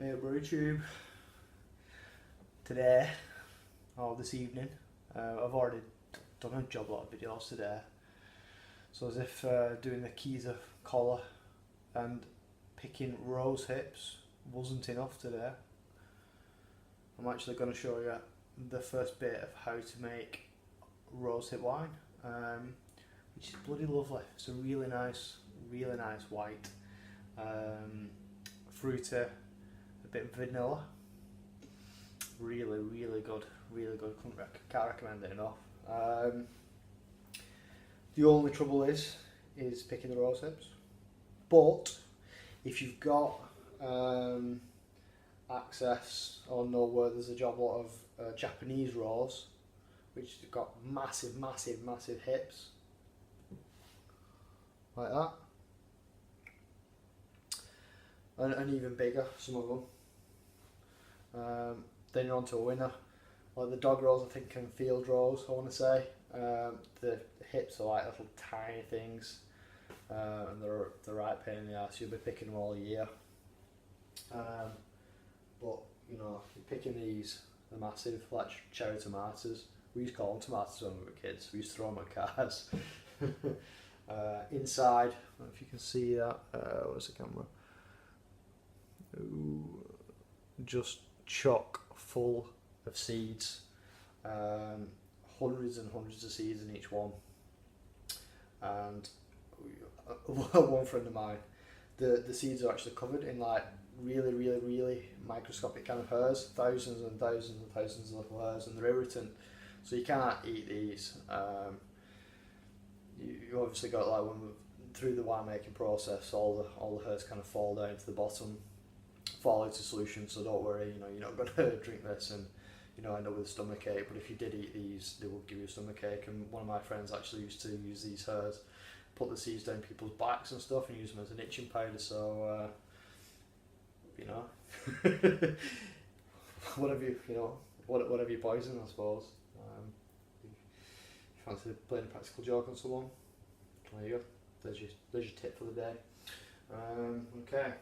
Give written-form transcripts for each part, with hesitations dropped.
Hey YouTube. Today, or this evening, I've already done a job lot of videos today. So as if doing the keys of collar and picking rose hips wasn't enough today, I'm actually going to show you the first bit of how to make rosehip wine, which is bloody lovely. It's a really nice white, fruity, a bit of vanilla. Really good. Can't recommend it enough. The only trouble is picking the rose hips. But if you've got access or know where there's a job lot of Japanese rose, which have got massive hips, like that, and even bigger, some of them. Then you're on to a winner. Like the dog rose, I think, and field rose, I want to say. The hips are like little tiny things, and they're the right pain in the ass. You'll be picking them all year. But you know, you're picking these, they're massive, like cherry tomatoes. We used to call them tomatoes when we were kids. We used to throw them at cars. Inside, I don't know if you can see that. Where's the camera? Ooh, just chock full of seeds, hundreds and hundreds of seeds in each one. And one friend of mine, the seeds are actually covered in like really microscopic kind of hairs, thousands and thousands of little hairs, and they're irritant, so you can't eat these. You obviously got, like, when through the winemaking process, all the hairs kind of fall down to the bottom, fall into solution. So don't worry, you know, you're not going to drink this and, you know, end up with a stomach ache. But if you did eat these, they will give you a stomach ache. And one of my friends actually used to use these hairs, put the seeds down people's backs and stuff, and use them as an itching powder. So you know, whatever you poison, I suppose. If you fancy playing a practical joke on someone, there you go. There's your tip for the day. Okay.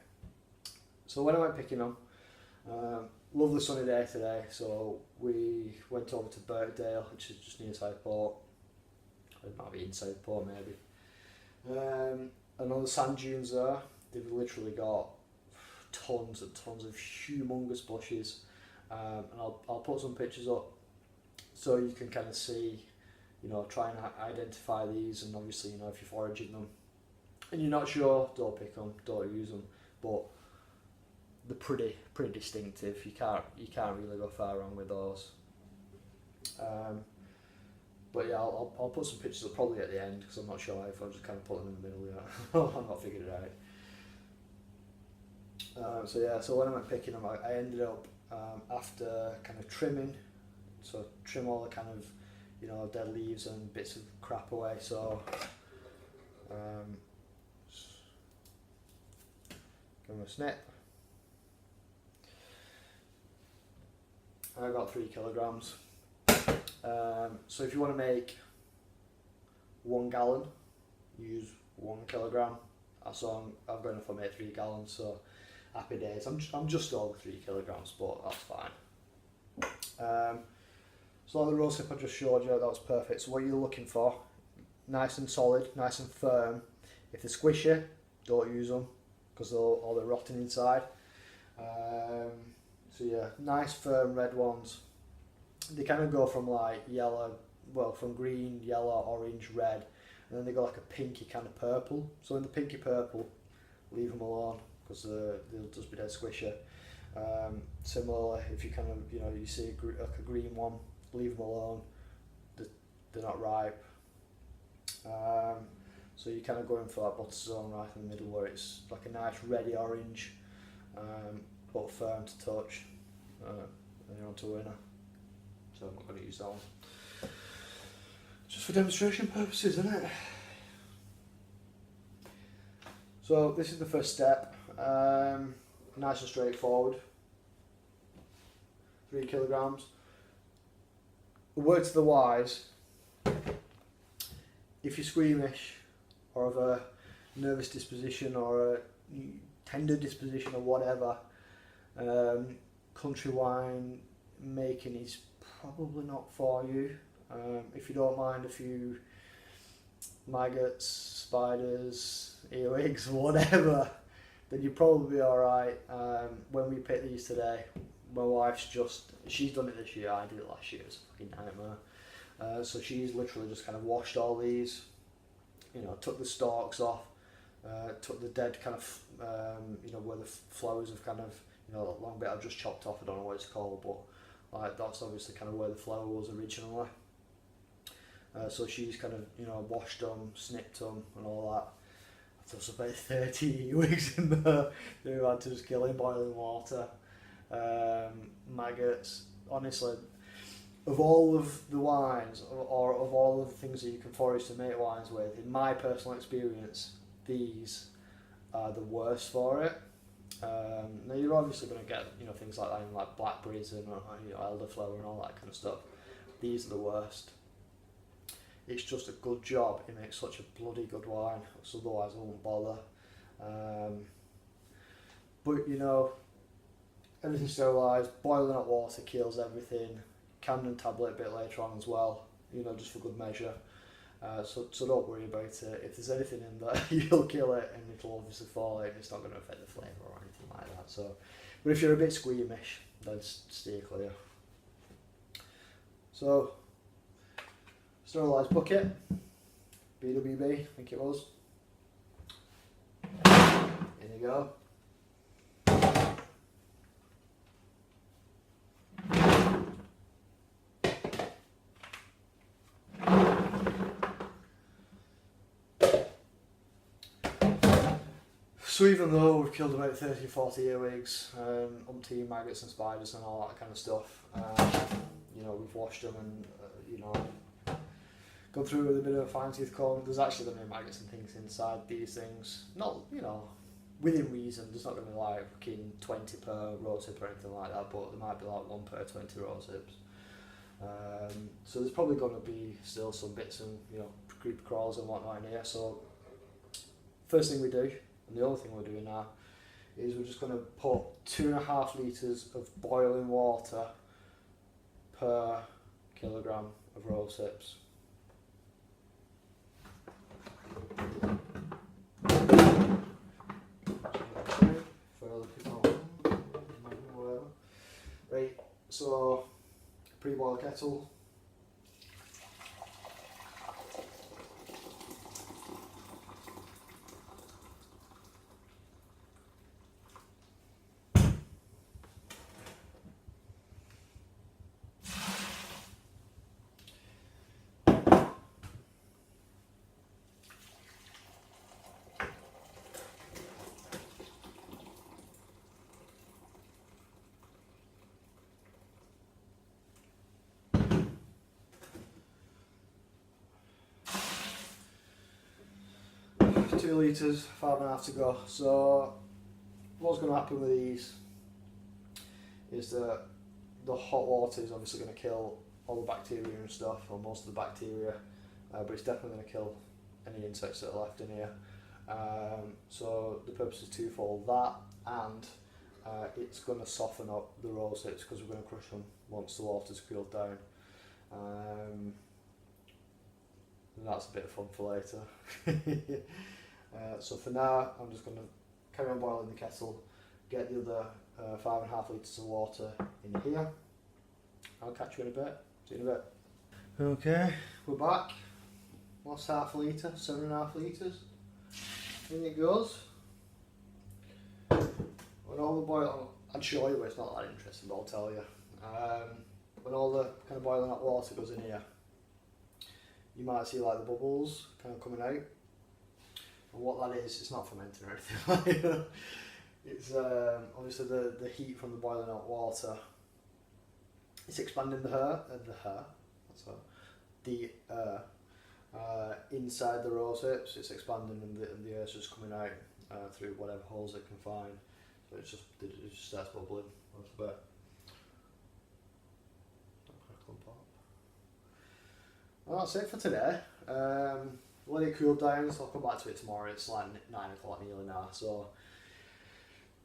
So when I went picking them, lovely sunny day today, so we went over to Birkdale, which is just near Southport. It might be in Southport maybe. And on the sand dunes there, they've literally got tons and tons of humongous bushes. And I'll put some pictures up so you can kind of see, you know, try and identify these. And obviously, you know, if you're foraging them and you're not sure, don't pick them, don't use them. But they're pretty distinctive. You can't really go far wrong with those. But yeah, I'll put some pictures up probably at the end, because I'm not sure if I'll just kind of put them in the middle yet. I've not figured it out. So yeah, so when I went picking them, I ended up after kind of trimming, so trim all the kind of, you know, dead leaves and bits of crap away. So give them a snip. I got 3 kilograms. So if you want to make 1 gallon, use 1 kilogram. So I've got enough. I made 3 gallons, so happy days. I'm just over 3 kilograms, but that's fine. So the rosehip I just showed you, that was perfect. So what you're looking for, nice and solid, nice and firm. If they're squishy, don't use them, because they're rotting inside. So yeah, nice firm red ones. They kind of go from like yellow, well, from green, yellow, orange, red, and then they go like a pinky kind of purple. So in the pinky purple, leave them alone, because they'll just be dead squishy. Similarly, if you kind of, you know, you see like a green one, leave them alone. They're not ripe. So you're kind of going for that butter zone right in the middle, where it's like a nice reddy orange, but firm to touch. And you're on to a winner. So I'm not going to use that one. Just for demonstration purposes, isn't it? So this is the first step. Nice and straightforward. 3 kilograms. A word to the wise: if you're squeamish or of a nervous disposition or a tender disposition or whatever, Country wine making is probably not for you. If you don't mind a few maggots, spiders, earwigs, whatever, then you'll probably be alright. When we picked these today, my wife's she's done it this year, I did it last year, it's a fucking nightmare. So she's literally just kind of washed all these, took the stalks off, took the dead kind of, where the flowers have kind of, that long bit I've just chopped off, I don't know what it's called, but like that's obviously kind of where the flower was originally. So she's kind of, washed them, snipped them and all that. There's about 30 earwigs in there who had to just kill in boiling water. Maggots, honestly, of all of the wines, or of all of the things that you can forage to make wines with, in my personal experience, these are the worst for it. Now you're obviously going to get things like that in like blackberries and elderflower and all that kind of stuff. These are the worst. It's just a good job. It makes such a bloody good wine. So otherwise I won't bother. But everything's sterilised. Boiling hot water kills everything. Camden tablet a bit later on as well. Just for good measure. So don't worry about it. If there's anything in there, you'll kill it, and it'll obviously fall in. It's not going to affect the flavour or anything like that. So, but if you're a bit squeamish, then steer clear. So, sterilised bucket, BWB, I think it was. In you go. So even though we've killed about 30-40 earwigs, umpteen maggots and spiders and all that kind of stuff, we've washed them and gone through with a bit of a fine tooth comb. There's actually going to be maggots and things inside these things. Not, within reason. There's not going to be like fucking 20 per rosehip or anything like that, but there might be like 1 per 20 rosehips. So there's probably going to be still some bits and creeper crawls and whatnot in here. So first thing we do, and the only thing we're doing now, is we're just going to put 2.5 litres of boiling water per kilogram of rosehips. Right, so pre-boil kettle. Two litres, 5.5 to go. So what's going to happen with these is that the hot water is obviously going to kill all the bacteria and stuff, or most of the bacteria, but it's definitely going to kill any insects that are left in here. So the purpose is twofold: that, and it's going to soften up the rosehips because we're going to crush them once the water's cooled down. And that's a bit of fun for later. So for now, I'm just going to carry on boiling the kettle, get the other 5.5 litres of water in here. I'll catch you in a bit. See you in a bit. Okay, we're back. Last half litre, 7.5 litres. In it goes. When all the boil, I'd show you, but it's not that interesting, but I'll tell you. When all the kind of boiling hot water goes in here, you might see like the bubbles kind of coming out. And what that is, it's not fermenting or anything like that. It's obviously the heat from the boiling hot water. It's expanding the air inside the rosehips. It's expanding and the air's just coming out through whatever holes it can find. So it just starts bubbling a little bit. Well, that's it for today. Let it cool down, so I'll come back to it tomorrow. It's like 9 o'clock nearly now, so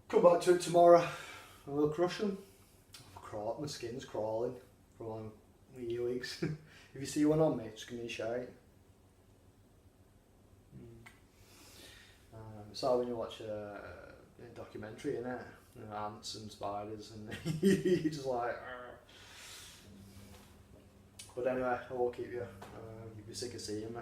come back to it tomorrow. and we'll crush them. My skin's crawling from all my earwigs. If you see one on me, just give me a shout. It's like when you watch a documentary, innit? You know, ants and spiders, and you're just like. Argh. But anyway, I won't keep you. You'll be sick of seeing me.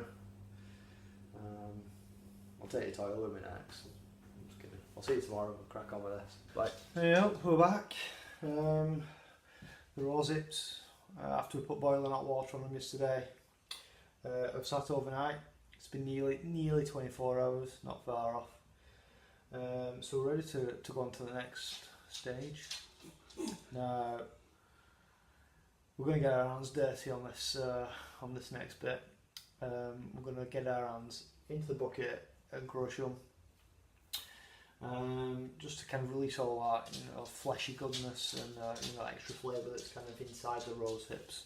I'll take your toilet with me next. I'm just kidding. I'll see you tomorrow. We'll crack on with this. Bye. Yeah, we're back. The rosehips, after we put boiling hot water on them yesterday, I've sat overnight. It's been nearly 24 hours, not far off. So we're ready to go on to the next stage. Now we're going to get our hands dirty on this next bit. We're going to get our hands into the bucket and crush them, just to kind of release all that, you know, fleshy goodness and you know, extra flavour that's kind of inside the rose hips.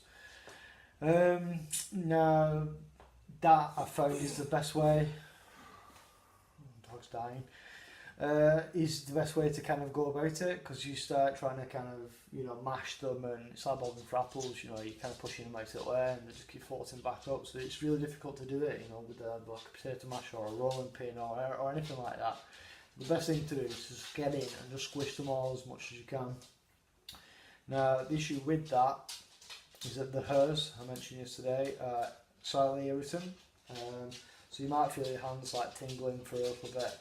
Now that I've found is the best way. Dog's dying. Is the best way to kind of go about it, because you start trying to kind of, you know, mash them, and it's like bobbing for apples, you know, you're kind of pushing them out of the way and they just keep floating back up, so it's really difficult to do it, you know, with like a potato mash or a rolling pin or anything like that. The best thing to do is just get in and just squish them all as much as you can. Now the issue with that is that the hairs I mentioned yesterday are slightly irritant, so you might feel your hands like tingling for a little bit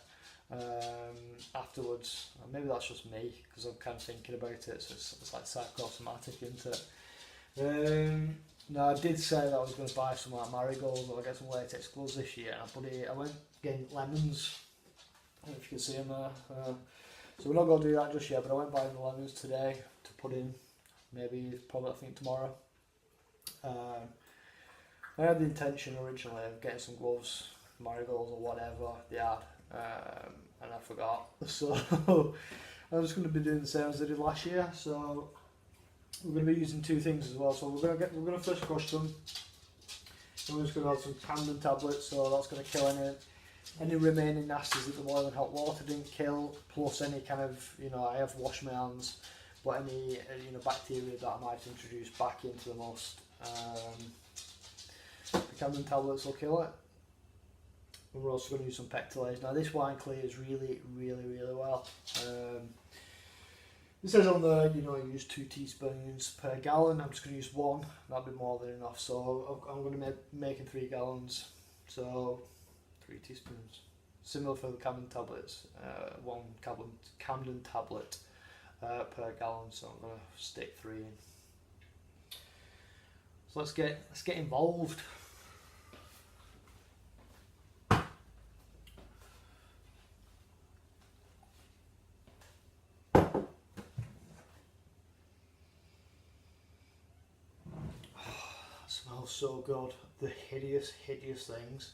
afterwards. Maybe that's just me, because I'm kind of thinking about it, so it's like psychosomatic, isn't it? Now I did say that I was going to buy some like marigolds or get some latex gloves this year, but I went getting lemons. I don't know if you can see them there. So we're not going to do that just yet, but I went buying the lemons today to put in, probably I think tomorrow. I had the intention originally of getting some gloves, marigolds or whatever they had, and I forgot. So I'm just going to be doing the same as I did last year. So we're going to be using two things as well. So we're going to first crush them. And we're just going to add some Camden tablets, so that's going to kill any remaining nasties that the boiling hot water didn't kill, plus any kind of, you know, I have washed my hands, but any you know, bacteria that I might introduce back into the must. The Camden tablets will kill it. And we're also going to use some pectolase. Now this wine clears really well. It says on there, you know, use 2 teaspoons per gallon. I'm just going to use 1. That'll be more than enough. So I'm going to be making 3 gallons. So 3 teaspoons. Similar for the Camden tablets. 1 Camden tablet per gallon. So I'm going to stick 3 in. So let's get involved. Smells so good. The hideous things,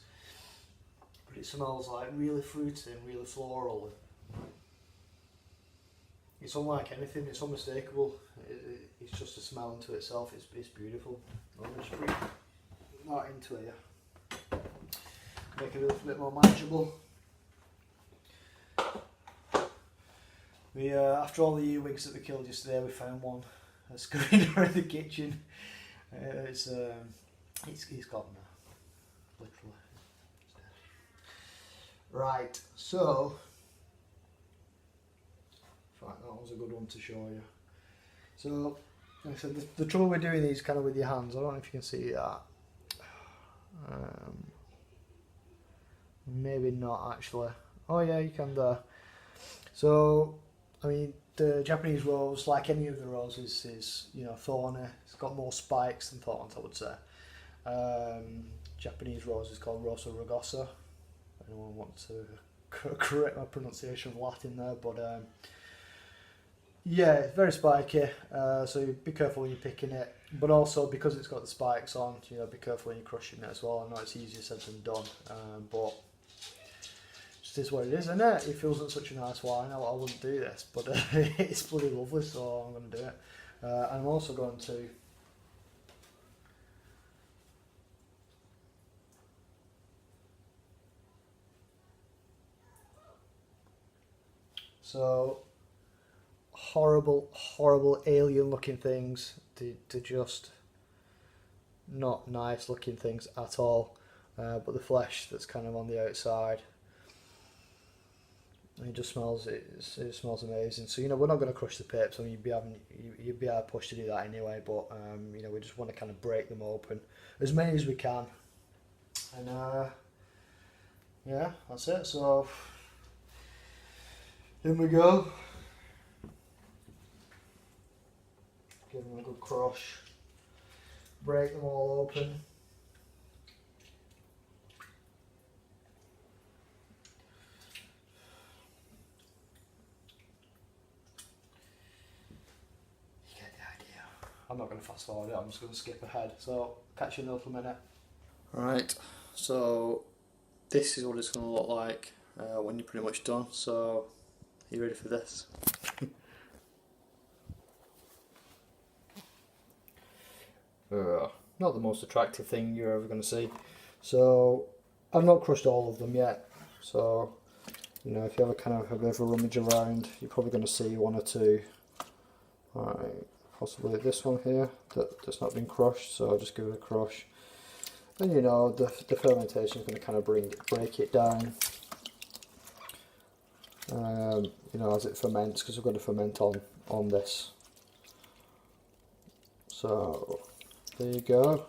but it smells like really fruity and really floral. It's unlike anything. It's unmistakable. It's just a smell unto itself. It's beautiful. I'm just bring that into here, make it a little bit more manageable. We after all the earwigs that we killed yesterday, we found one that's going around the kitchen. He's gone now, literally. Right, so in fact, that was a good one to show you. So, like I said, the trouble with doing these kind of with your hands, I don't know if you can see that. Maybe not actually. Oh yeah, you can there. So, I mean, the Japanese rose, like any of the roses, is, you know, thorny. It's got more spikes than thorns, I would say. Japanese rose is called Rosa Rugosa. Anyone wants to correct my pronunciation of Latin there, but yeah, it's very spiky. So be careful when you're picking it, but also because it's got the spikes on, you know, be careful when you're crushing it as well. I know it's easier said than done, but it is what it is, isn't it? If it wasn't such a nice wine, I wouldn't do this, but it's bloody lovely, so I'm going to do it. And I'm also going to so horrible, horrible alien looking things. They're just not nice looking things at all. But the flesh that's kind of on the outside, it just smells. It smells amazing. So we're not going to crush the pips. I mean, you'd be hard pushed to do that anyway. But we just want to kind of break them open as many as we can. And yeah, that's it. So in we go. Give them a good crush. Break them all open. You get the idea. I'm not going to fast forward it, I'm just going to skip ahead. So, catch you in a little minute. Right, so this is what it's going to look like when you're pretty much done. So, are you ready for this? Not the most attractive thing you're ever going to see. So I've not crushed all of them yet. So if you have a kind of a bit of a rummage around, you're probably going to see one or two. Alright, possibly this one here that's not been crushed. So I'll just give it a crush. And the fermentation is going to kind of break it down. As it ferments, because we're going to ferment on this. So there you go.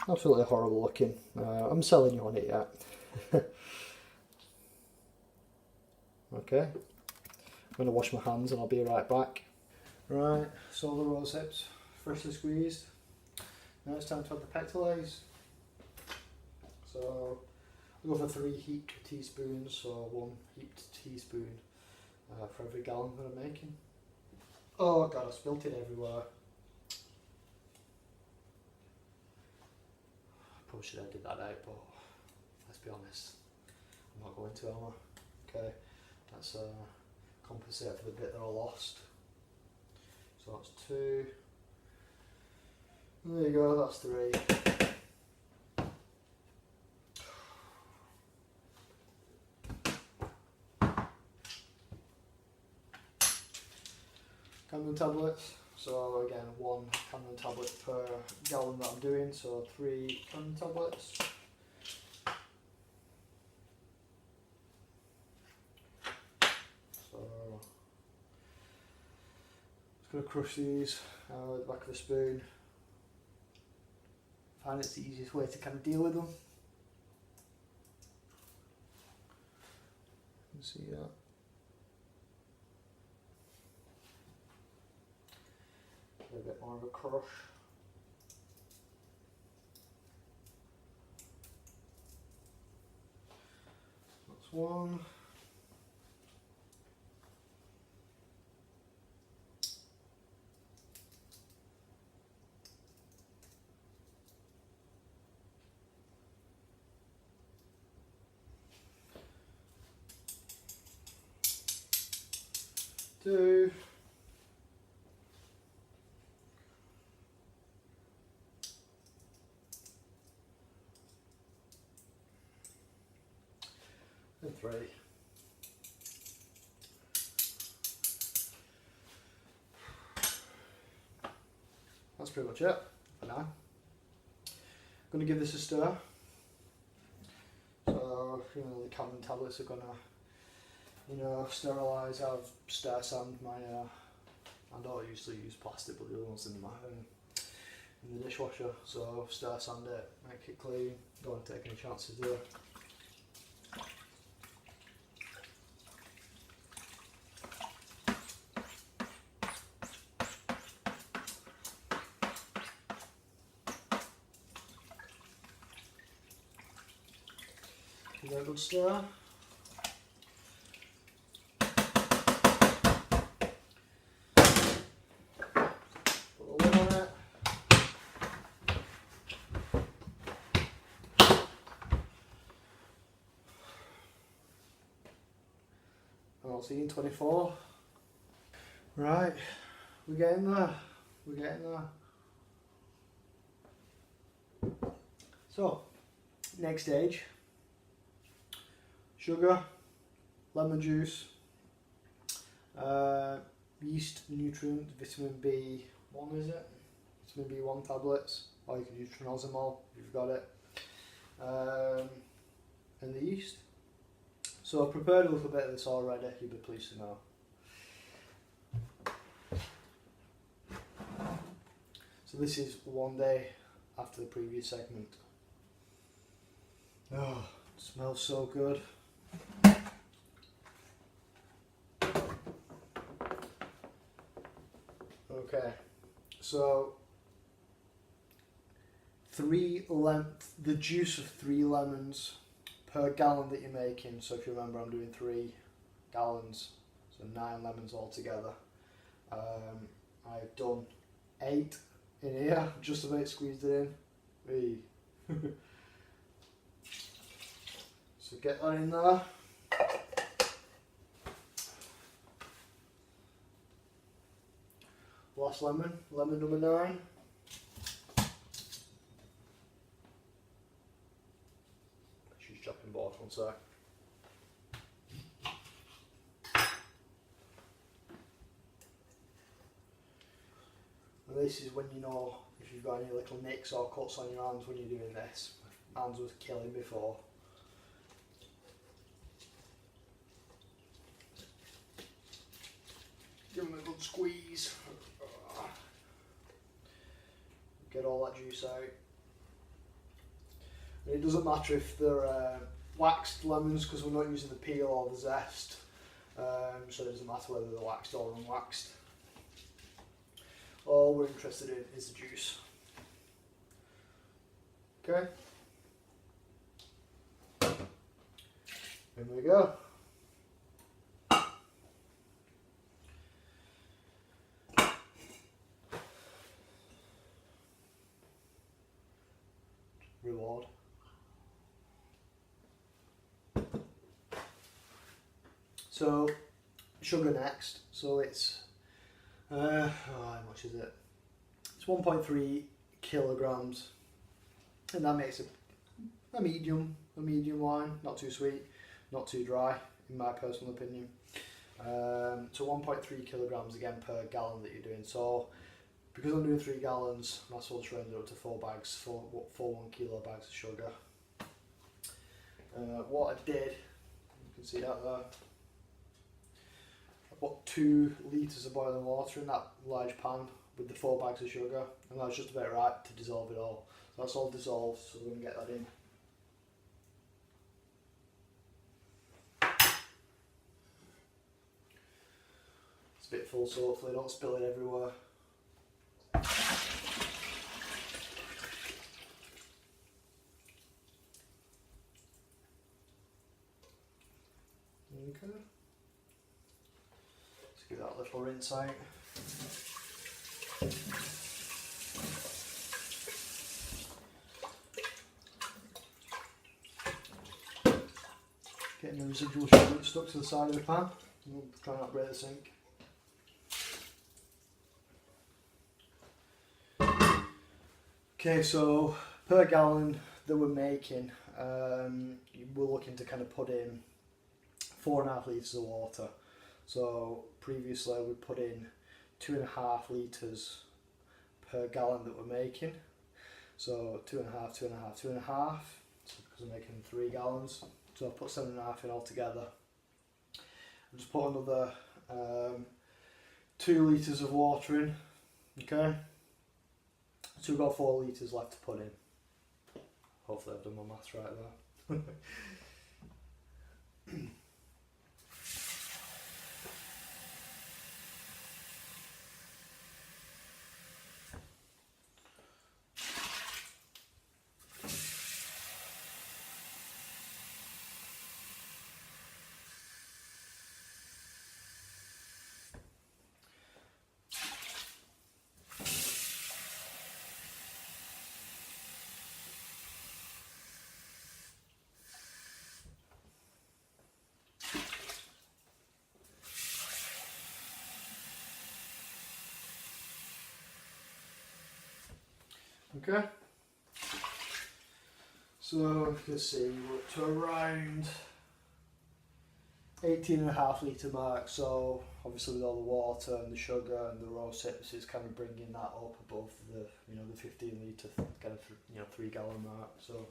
Absolutely horrible looking. I'm selling you on it yet. Okay. I'm going to wash my hands and I'll be right back. Right, so the rose hips, freshly squeezed. Now it's time to add the pectolase. So I'll go for 3 heaped teaspoons, so 1 heaped teaspoon for every gallon that I'm making. Oh god, I spilt it everywhere. Probably should have did that out, but let's be honest, I'm not going to, am I? Okay, let's compensate for the bit that I lost. So that's 2. There you go, that's 3. Candle tablets. So again, 1 candle tablet per gallon that I'm doing, so 3 candle tablets. So just going to crush these with the back of the spoon. I find it's the easiest way to kind of deal with them. You can see that. A bit more of a crush. That's 1. Two. And 3. That's pretty much it for now. I'm going to give this a stir. So, the Canon tablets are going to, sterilise. I've stir sand my, I don't usually use plastic, but the other one's in the dishwasher. So stir sand it, make it clean. Don't want to take any chances there. Give that a good stir. Put the lid on it. And I'll see you in 24. Right, we're getting there. We're getting there. So, next stage. Sugar, lemon juice, yeast nutrient, vitamin B1 is it? Vitamin B1 tablets, or you can use trinosomol if you've got it. And the yeast. So I've prepared a little bit of this already, you'll be pleased to know. So this is one day after the previous segment. Oh, it smells so good. Okay, so the juice of 3 lemons per gallon that you're making. So if you remember, I'm doing 3 gallons, so 9 lemons altogether. I've done 8 in here, just about squeezed it in. So get that in there. Last lemon, lemon number 9. She's chopping board, one sec. And this is when you know if you've got any little nicks or cuts on your hands when you're doing this. My hands was killing before. Give them a good squeeze. Get all that juice out. And it doesn't matter if they're waxed lemons because we're not using the peel or the zest. So it doesn't matter whether they're waxed or unwaxed. All we're interested in is the juice. Okay. Here we go. Reward. So sugar next. So it's how much is it? It's 1.3 kilograms, and that makes it a medium wine. Not too sweet, not too dry, in my personal opinion. So 1.3 kilograms again per gallon that you're doing. So because I'm doing 3 gallons, my soul trained up to 4 bags, 4 1 kilo bags of sugar. What I did, you can see that there. I put 2 litres of boiling water in that large pan with the 4 bags of sugar, and that's just about right to dissolve it all. So that's all dissolved, so we're going to get that in. It's a bit full, so hopefully I don't spill it everywhere. Okay. Let's give that a little rinse out. Getting the residual sugar stuck to the side of the pan. We'll try not to break the sink. Okay, so per gallon that we're making, we're looking to kind of put in 4.5 litres of water. So previously we put in 2.5 litres per gallon that we're making. So 2.5, 2.5, 2.5, so because we're making 3 gallons. So I've put 7.5 in altogether. I'll just put another 2 litres of water in, okay? So we've got 4 litres left to put in. Hopefully I've done my maths right there. Okay, so you can see we're up to around 18.5 litre mark, so obviously with all the water and the sugar and the rosehips, it's kind of bringing that up above the the 15 litre kind of 3 gallon mark. So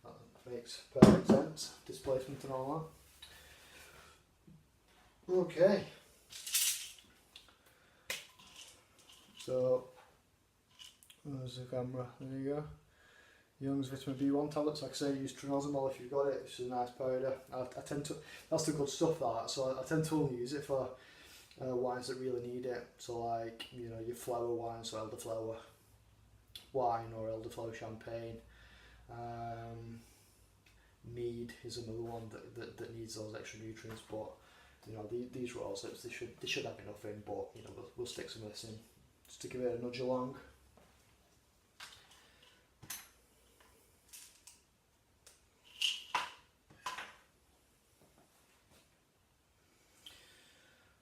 that makes perfect sense, displacement and all that. Okay, so there's the camera. There you go. Young's vitamin B1 tablets. Like I say, use trinozolol if you've got it. It's a nice powder. I tend to, that's the good stuff, that. So I tend to only use it for wines that really need it. So like your flower wine, so elderflower wine or elderflower champagne. Mead is another one that needs those extra nutrients. But these rosehips, they should have enough in. But we'll stick some of this in just to give it a nudge along.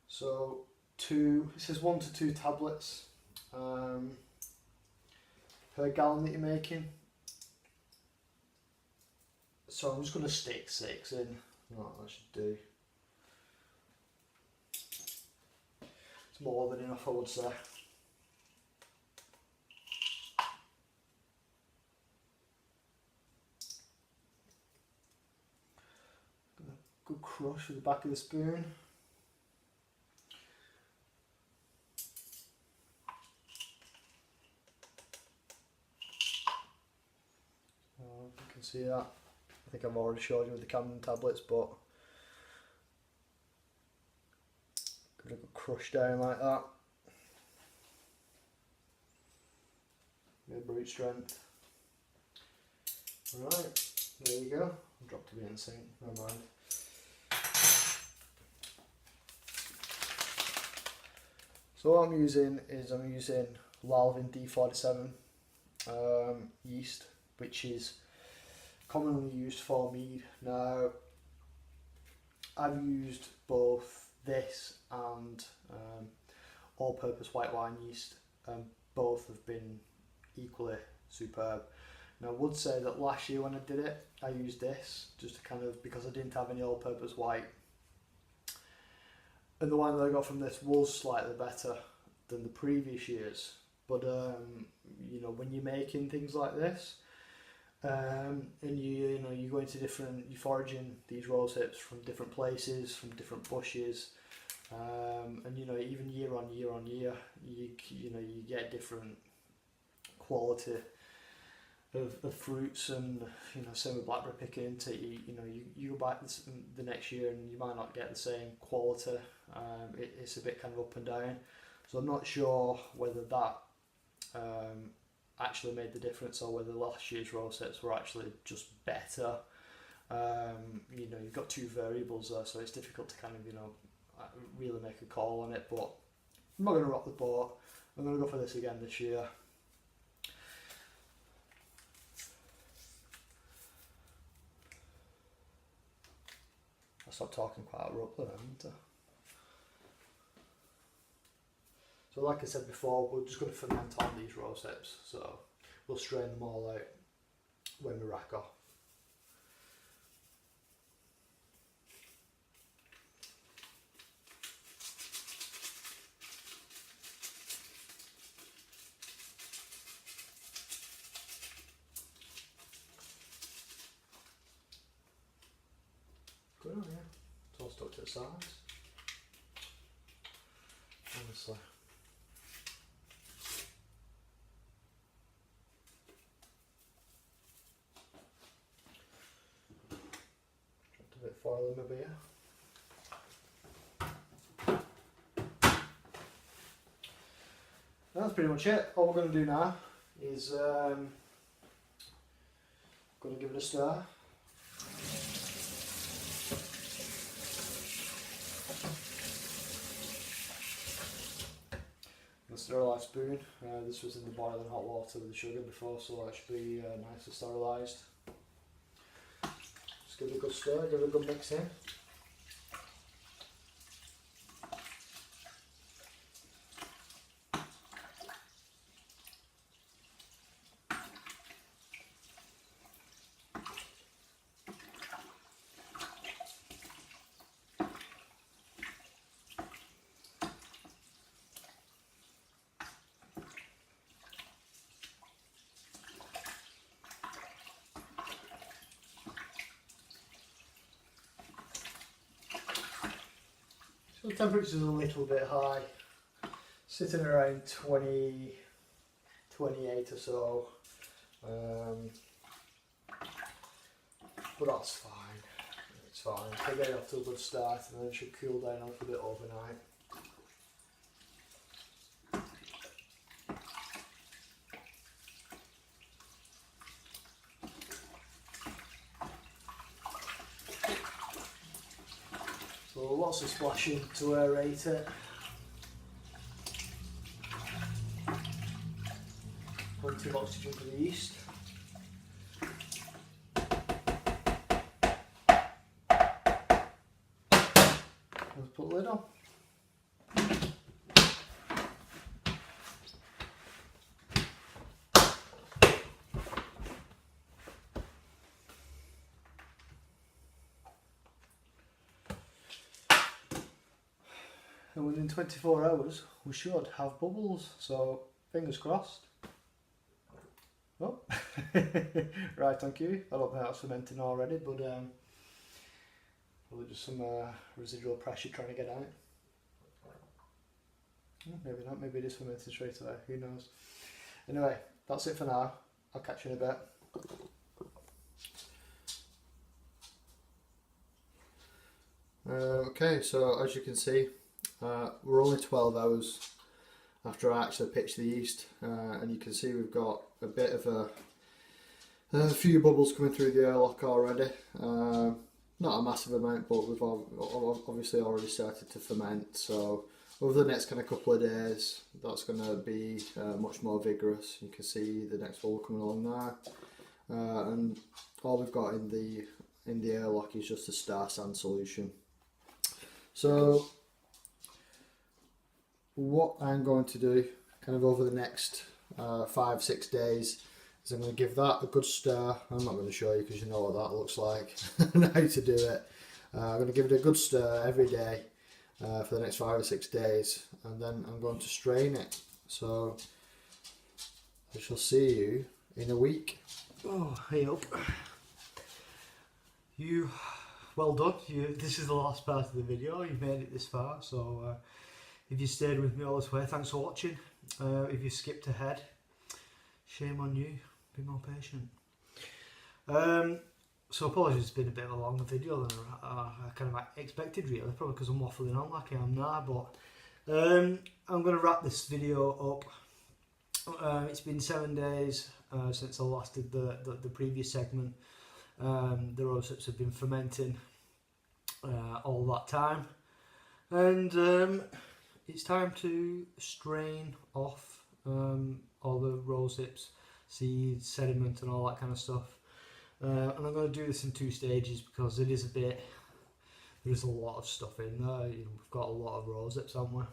So it says 1 to 2 tablets per gallon that you're making. So I'm just going to stick 6 in. That should do. It's more than enough, I would say. Good crush with the back of the spoon. You can see that. I think I've already showed you with the Camden tablets, but give it a good crush down like that. Bit of brute strength. Alright, there you go. I dropped a bit in the sink, never mind. So what I'm using is Lalvin D47 yeast, which is commonly used for mead. Now, I've used both this and all-purpose white wine yeast, and both have been equally superb. Now, I would say that last year when I did it, I used this just to because I didn't have any all-purpose white. And the wine that I got from this was slightly better than the previous years. But when you're making things like this, and you're going to you're foraging these rosehips from different places, from different bushes, and even year on year, you get different quality of fruits, and same with blackberry picking. You go back the next year and you might not get the same quality. It's a bit kind of up and down. So I'm not sure whether that actually made the difference, or whether last year's rosehips were actually just better. You've got two variables there, so it's difficult to kind of really make a call on it. But I'm not going to rock the boat. I'm going to go for this again this year. I stopped talking quite abruptly then, didn't I? So like I said before, we're just going to ferment on these rosehips, so we'll strain them all out when we rack off. Good on, yeah. It's all stuck to the sides. Honestly. Dropped a bit of foil in my beer. That's pretty much it. All we're going to do now is going to give it a stir. A sterilised spoon. This was in the boiling hot water with the sugar before, so that should be nicely sterilised. Just give it a good stir, give it a good mix in. The temperature's a little bit high, sitting around 20, 28 or so, but that's fine. It's fine. If I get it off to a good start, and then it should cool down a little bit overnight. So lots of splashing to aerate it. Plenty of oxygen for the yeast. Let's put the lid on. And within 24 hours we should have bubbles, so fingers crossed. Oh, right, thank you. I don't think that's fermenting already, but probably just some residual pressure trying to get out. Maybe not, maybe it is fermenting straight away, who knows. Anyway, that's it for now. I'll catch you in a bit. Okay, so as you can see, we're only 12 hours after I actually pitched the yeast, and you can see we've got a bit of a few bubbles coming through the airlock already. Not a massive amount, but we've obviously already started to ferment, so over the next kind of couple of days that's going to be much more vigorous. You can see the next bubble coming along there, and all we've got in the airlock is just a star sand solution. So what I'm going to do kind of over the next 5-6 days is I'm going to give that a good stir. I'm not going to show you because you know what that looks like and how to do it. I'm going to give it a good stir every day for the next 5 or 6 days, and then I'm going to strain it. So I shall see you in a week. Oh, hey up. Well done. This is the last part of the video. You've made it this far, so if you stayed with me all this way, thanks for watching. If you skipped ahead, shame on you. Be more patient. So apologies, it's been a bit of a longer video than I kind of expected, really, probably because I'm waffling on like I am now, but I'm going to wrap this video up. It's been 7 days since I last did the previous segment. The rosehips have been fermenting all that time, and it's time to strain off all the rosehips, seeds, sediment and all that kind of stuff. And I'm going to do this in 2 stages because there is a lot of stuff in there. You know, we've got a lot of rosehips, haven't we?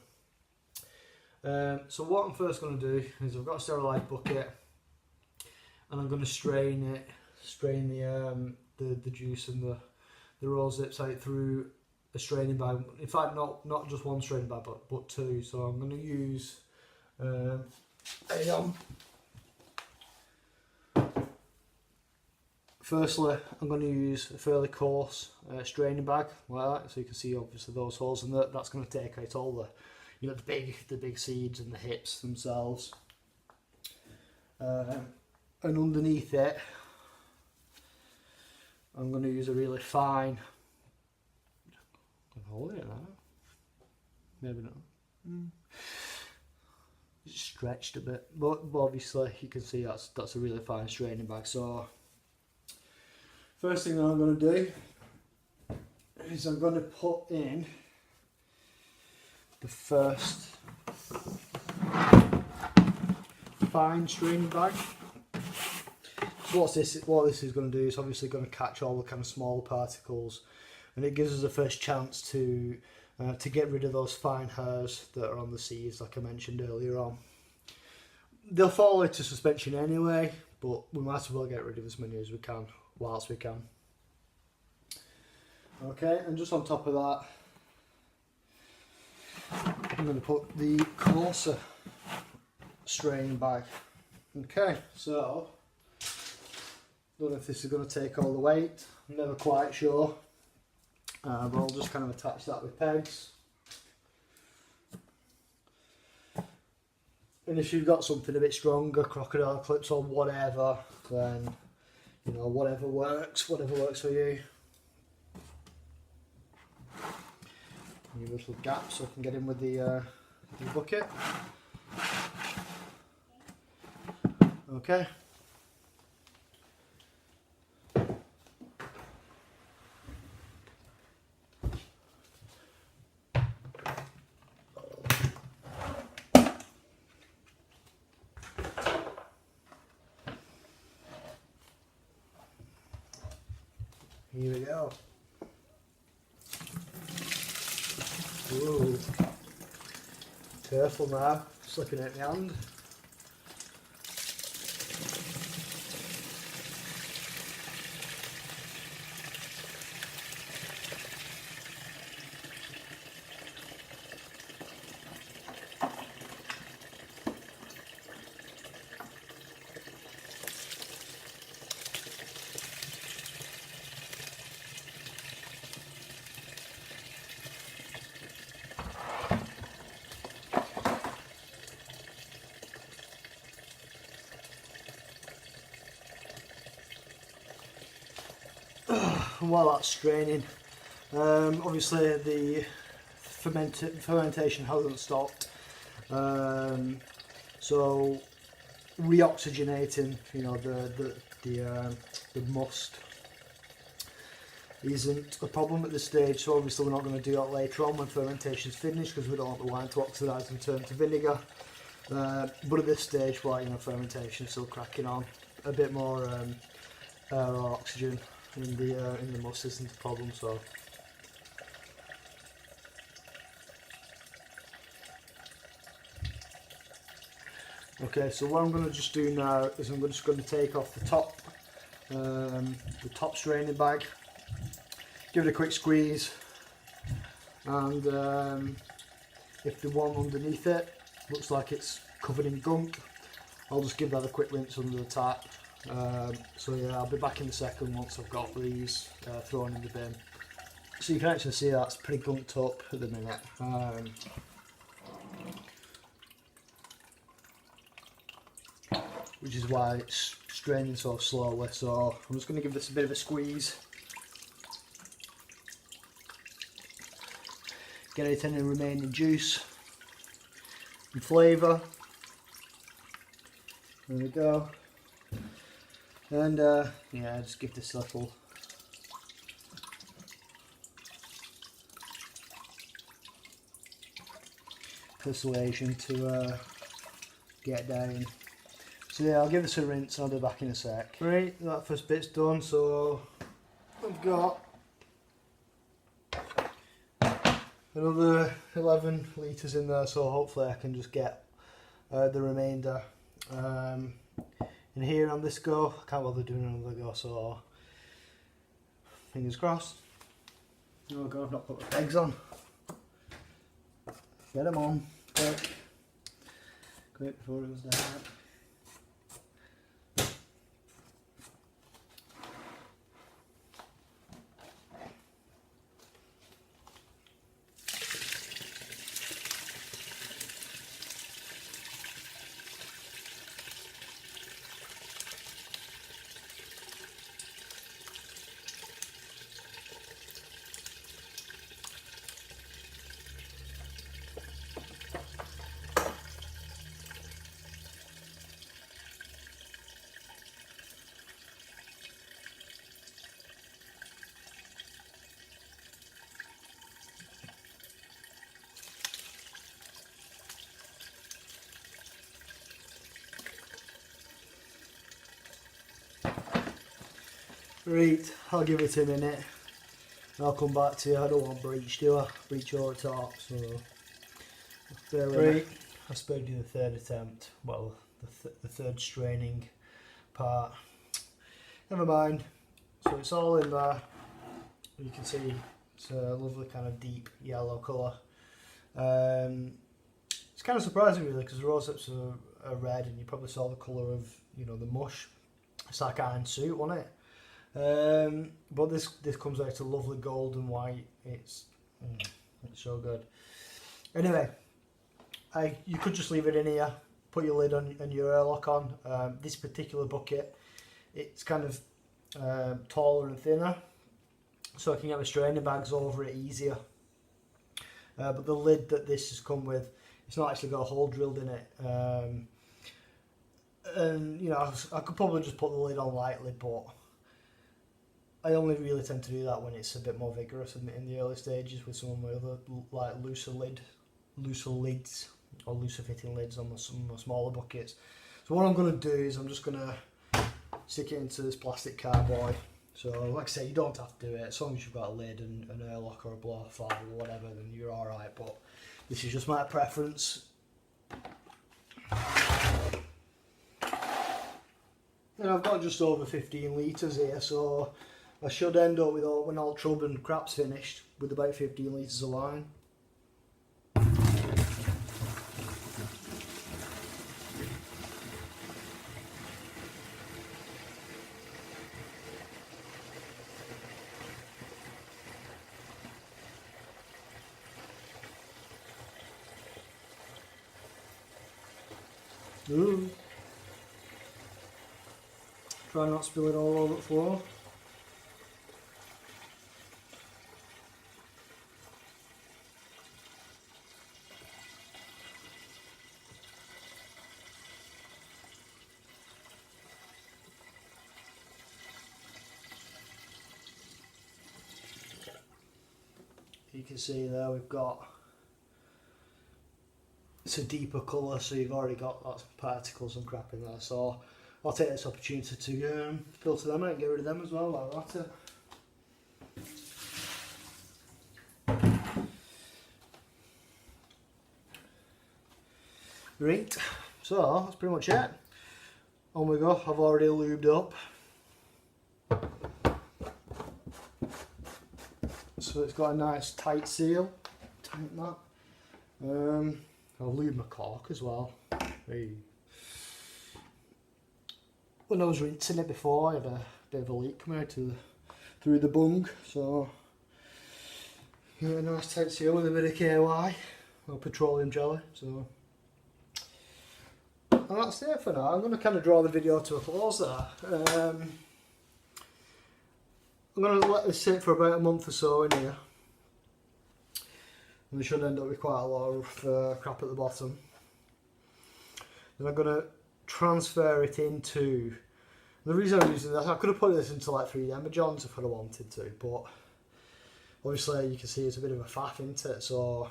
So what I'm first going to do is I've got a sterilised bucket, and I'm going to strain the juice and the rosehips out through a straining bag. In fact, not just one straining bag, but 2. So I'm going to use firstly, I'm going to use a fairly coarse straining bag like that, so you can see obviously those holes, and that's going to take out all the, the big seeds and the hips themselves. And underneath it, I'm going to use a really fine. Hold it now. Maybe not. It's stretched a bit, but obviously you can see that's a really fine straining bag. So first thing that I'm going to do is I'm going to put in the first fine straining bag. So what this is going to do is obviously going to catch all the kind of small particles, and it gives us a first chance to get rid of those fine hairs that are on the seeds, like I mentioned earlier on. They'll fall into suspension anyway, but we might as well get rid of as many as we can whilst we can. Okay, and just on top of that, I'm going to put the coarser straining bag. Okay, so don't know if this is going to take all the weight, I'm never quite sure, but I'll just kind of attach that with pegs. And if you've got something a bit stronger, crocodile clips or whatever, then you know, whatever works for you. Your little gap so I can get in with the bucket. Okay. Here we go. Whoa. Careful now, slipping out my hand. While that's straining, obviously the fermentation hasn't stopped, so reoxygenating, you know, the must isn't a problem at this stage. So obviously we're not going to do that later on when fermentation's finished, because we don't want the wine to oxidise and turn to vinegar. But at this stage, while, you know, fermentation's still cracking on, a bit more air or oxygen in the must isn't a problem. So okay, so what I'm going to just do now is I'm just going to take off the top straining bag, give it a quick squeeze, and if the one underneath it looks like it's covered in gunk, I'll just give that a quick rinse under the tap. So yeah, I'll be back in a second once I've got these thrown in the bin. So you can actually see that's pretty gunked up at the minute. Which is why it's straining so slowly. So I'm just going to give this a bit of a squeeze. Get any remaining juice and flavour. There we go. And yeah, just give this a little persuasion to get down. So yeah, I'll give this a rinse and I'll be back in a sec. Right, that first bit's done, so I've got another 11 litres in there, so hopefully I can just get the remainder in here on this go. I can't bother doing another go, so fingers crossed. Oh god, I've not put the pegs on. Get them on quick before it goes down. Right, I'll give it a minute and I'll come back to you. I don't want breach, do I? Breach over top, so bear with me. I suppose do the third attempt, well, the third straining part. Never mind. So it's all in there. You can see it's a lovely kind of deep yellow colour. It's kind of surprising really, because the rosehips are red, and you probably saw the colour of, you know, the mush. It's like iron suit, wasn't it? But this comes out a lovely golden white. It's so good. Anyway, you could just leave it in here put your lid on and your airlock on. This particular bucket, it's kind of taller and thinner, so I can get my straining bags over it easier. But the lid that this has come with, it's not actually got a hole drilled in it. And you know, I could probably just put the lid on lightly, but I only really tend to do that when it's a bit more vigorous in the early stages with some of my other like looser lids or looser fitting lids on some smaller buckets. So what I'm going to do is I'm just going to stick it into this plastic carboy. So like I say, you don't have to do it. As long as you've got a lid and an airlock or a blow-off valve or whatever, then you're alright. But this is just my preference. And I've got just over 15 litres here, so I should end up with when all trub and crap's finished with about 15 litres of line. Ooh. Try not to spill it all over the floor. You can see there we've got, it's a deeper colour, so you've already got lots of particles and crap in there, so I'll take this opportunity to filter them out and get rid of them as well while I'm at it. Right, so that's pretty much it. On we go. I've already lubed up. So it's got a nice tight seal. Tighten that. I'll lube my cork as well. Hey. When I was rinsing it before, I had a bit of a leak coming out through the bung. So yeah, a nice tight seal with a bit of KY or petroleum jelly. So and that's it for now. I'm going to kind of draw the video to a close there. I'm going to let this sit for about a month or so in here. And we should end up with quite a lot of crap at the bottom. Then I'm going to transfer it into... The reason I'm using this, I could have put this into like 3 demijohns if I'd have wanted to, but obviously you can see it's a bit of a faff, isn't it? So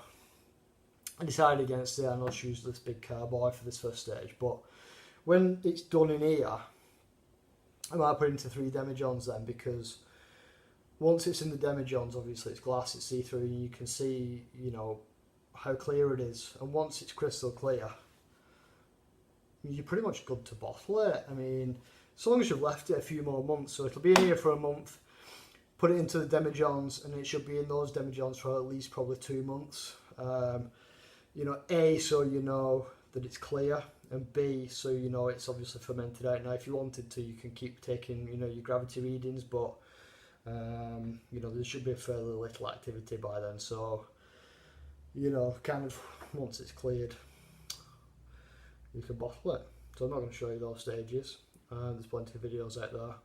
I decided against it and I'll use this big carboy for this first stage. But when it's done in here, I might put it into 3 demijohns then, because once it's in the demijohns, obviously it's glass, it's see-through, and you can see, you know, how clear it is. And once it's crystal clear, you're pretty much good to bottle it. I mean, as long as you've left it a few more months, so it'll be in here for a month, put it into the demijohns, and it should be in those demijohns for at least probably 2 months. You know, A, so you know that it's clear, and B, so you know it's obviously fermented out. Now, if you wanted to, you can keep taking, you know, your gravity readings, but you know, there should be fairly little activity by then, so you know, kind of once it's cleared, you can bottle it. So I'm not going to show you those stages. There's plenty of videos out there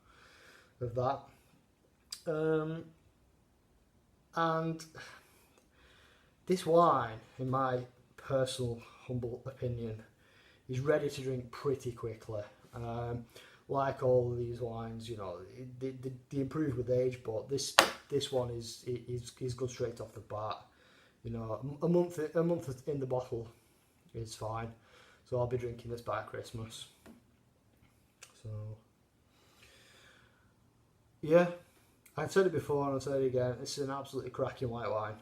of that. And this wine, in my personal humble opinion, is ready to drink pretty quickly. Like all of these wines, you know, they improve with age, but this one is good straight off the bat. You know, a month in the bottle is fine. So I'll be drinking this by Christmas. So yeah, I've said it before and I'll say it again. This is an absolutely cracking white wine.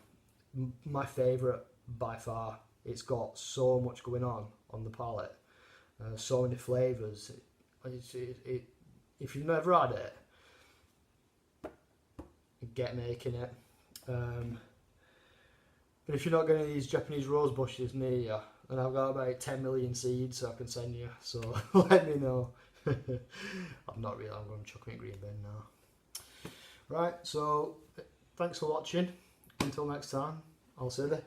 My favourite by far. It's got so much going on the palate, so many flavours. If you've never had it, get making it. And if you're not getting these Japanese rose bushes near you, then I've got about 10 million seeds I can send you, so let me know. I'm not really, I'm going to chuck them in green bin now. Right, so thanks for watching. Until next time, I'll see you there.